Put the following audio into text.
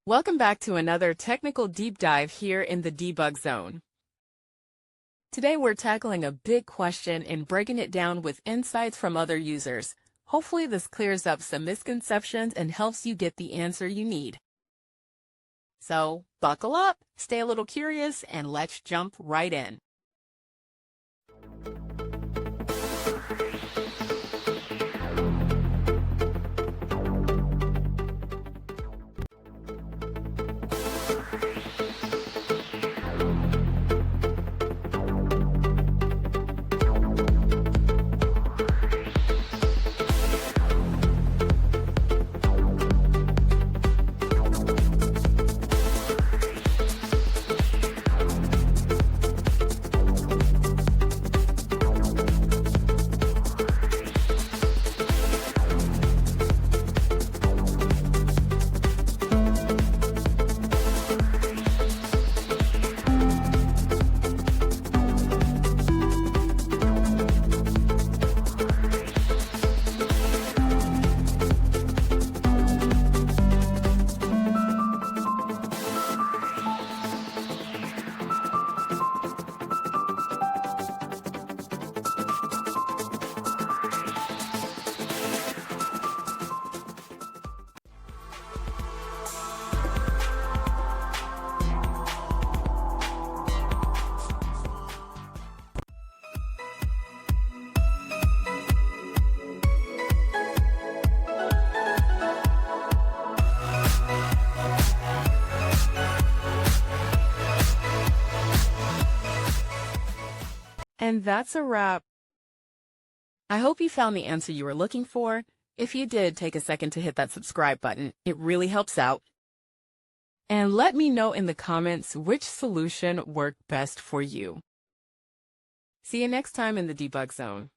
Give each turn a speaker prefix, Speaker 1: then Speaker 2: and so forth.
Speaker 1: Welcome back to another technical deep dive here in the debug zone. Today we're tackling a big question and breaking it down with insights from other users. Hopefully this clears up some misconceptions and helps you get the answer you need. So buckle up, stay a little curious, and let's jump right in. And that's a wrap. I hope you found the answer you were looking for. If you did, take a second to hit that subscribe button. It really helps out. And let me know in the comments which solution worked best for you. See you next time in the debug zone.